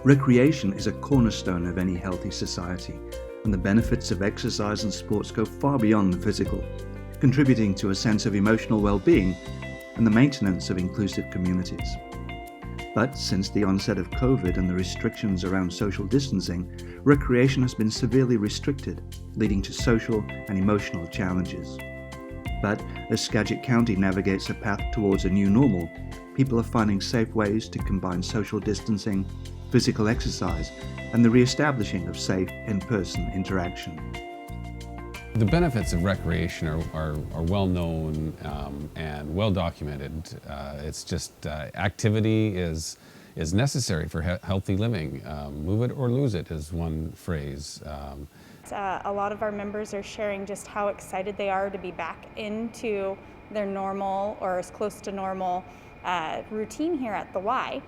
Recreation is a cornerstone of any healthy society, and the benefits of exercise and sports go far beyond the physical, contributing to a sense of emotional well-being and the maintenance of inclusive communities. But since the onset of COVID and the restrictions around social distancing, recreation has been severely restricted, leading to social and emotional challenges. But as Skagit County navigates a path towards a new normal, people are finding safe ways to combine social distancing, physical exercise, and the re-establishing of safe in-person interaction. The benefits of recreation are well known and well documented. It's just activity is necessary for healthy living. Move it or lose it is one phrase. A lot of our members are sharing just how excited they are to be back into their normal or as close to normal routine here at the Y.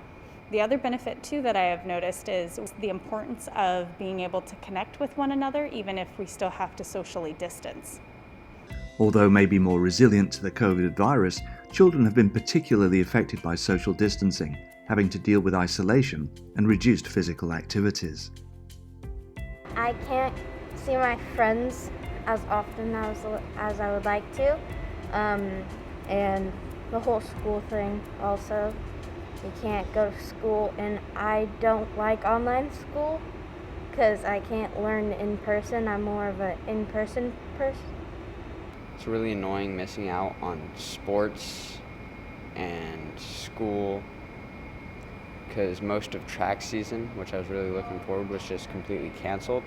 The other benefit too that I have noticed is the importance of being able to connect with one another even if we still have to socially distance. Although maybe more resilient to the COVID virus, children have been particularly affected by social distancing, having to deal with isolation and reduced physical activities. I can't see my friends as often as I would like to, and the whole school thing also. You can't go to school, and I don't like online school because I can't learn in person. I'm more of an in-person person. It's really annoying missing out on sports and school because most of track season, which I was really looking forward, was just completely canceled.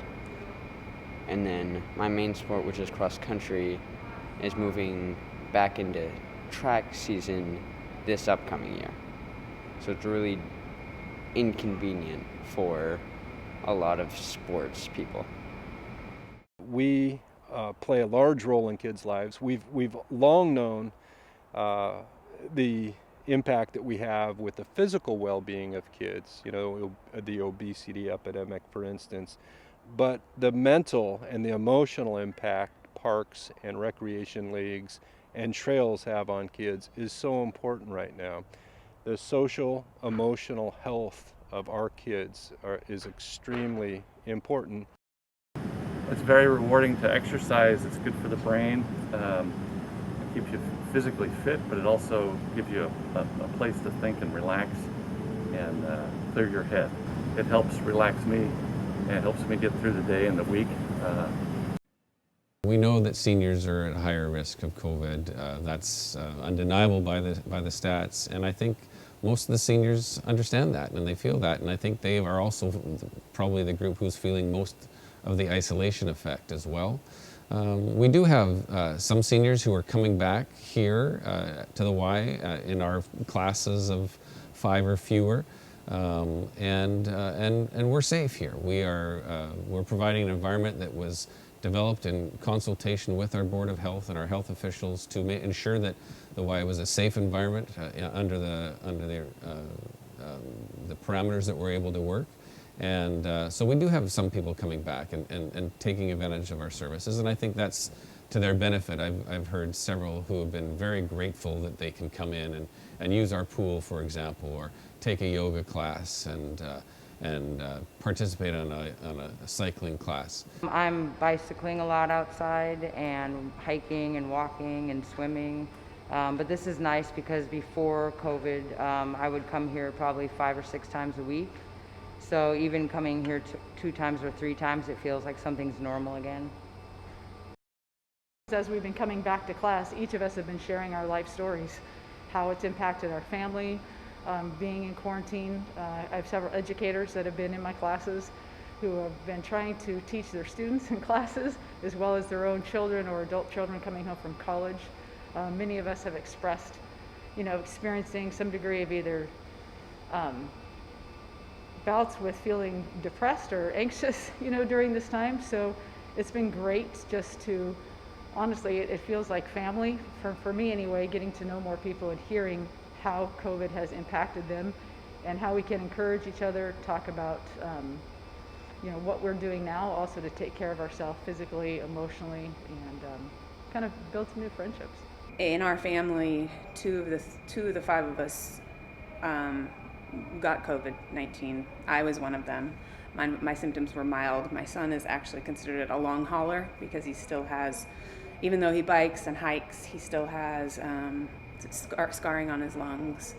And then my main sport, which is cross country, is moving back into track season this upcoming year. So it's really inconvenient for a lot of sports people. We play a large role in kids' lives. We've long known the impact that we have with the physical well-being of kids, you know, the obesity epidemic, for instance. But the mental and the emotional impact parks and recreation leagues and trails have on kids is so important right now. The social, emotional health of our kids is extremely important. It's very rewarding to exercise. It's good for the brain. It keeps you physically fit, but it also gives you a place to think and relax and clear your head. It helps relax me and it helps me get through the day and the week. We know that seniors are at higher risk of COVID. That's undeniable by the stats, and I think most of the seniors understand that and they feel that, and I think they are also probably the group who's feeling most of the isolation effect as well. We do have some seniors who are coming back here to the Y in our classes of 5 or fewer, and we're safe here. We're providing an environment that was developed in consultation with our Board of Health and our health officials to ensure that the Y was a safe environment under the parameters that we're able to work. And so we do have some people coming back and taking advantage of our services, and I think that's to their benefit. I've heard several who have been very grateful that they can come in and use our pool, for example, or take a yoga class and participate on a cycling class. I'm bicycling a lot outside and hiking and walking and swimming. But this is nice because before COVID, I would come here probably 5 or 6 times a week. So even coming here 2 times or 3 times, it feels like something's normal again. As we've been coming back to class, each of us have been sharing our life stories, how it's impacted our family, being in quarantine. I have several educators that have been in my classes who have been trying to teach their students in classes, as well as their own children or adult children coming home from college. Many of us have expressed, experiencing some degree of either bouts with feeling depressed or anxious, during this time. So it's been great just to, honestly, it feels like family, for me anyway, getting to know more people and hearing how COVID has impacted them and how we can encourage each other, talk about what we're doing now also to take care of ourselves physically, emotionally, and kind of build some new friendships. In our family, two of the 5 of us got COVID-19. I was one of them. My symptoms were mild. My son is actually considered a long hauler because he still has, even though he bikes and hikes, he still has scarring on his lungs.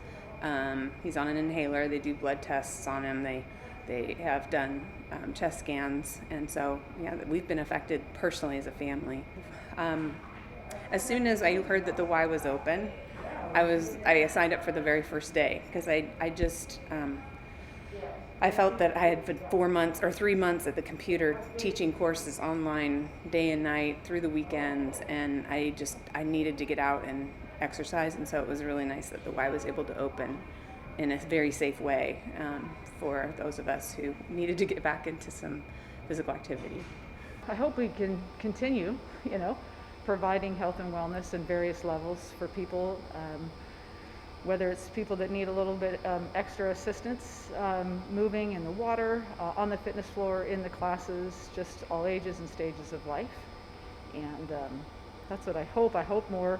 He's on an inhaler. They do blood tests on him. They have done chest scans, and so yeah, we've been affected personally as a family. As soon as I heard that the Y was open, I signed up for the very first day because I felt that I had been 4 months or 3 months at the computer teaching courses online day and night through the weekends, and I needed to get out and exercise, and so it was really nice that the Y was able to open in a very safe way for those of us who needed to get back into some physical activity. I hope we can continue, providing health and wellness in various levels for people, whether it's people that need a little bit extra assistance moving in the water, on the fitness floor, in the classes, just all ages and stages of life. And that's what I hope. I hope more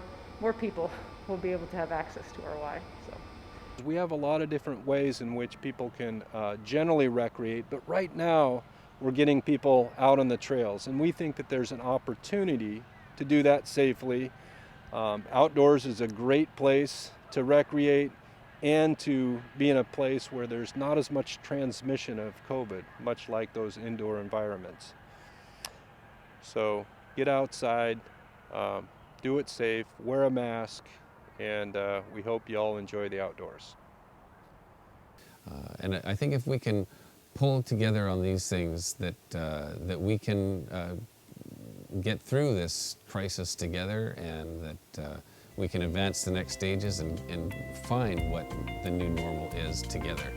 people will be able to have access to our Y. So. We have a lot of different ways in which people can generally recreate, but right now we're getting people out on the trails, and we think that there's an opportunity to do that safely. Outdoors is a great place to recreate and to be in a place where there's not as much transmission of COVID, much like those indoor environments. So get outside, do it safe, wear a mask, and we hope you all enjoy the outdoors. And I think if we can pull together on these things, that we can get through this crisis together, and that we can advance the next stages and find what the new normal is together.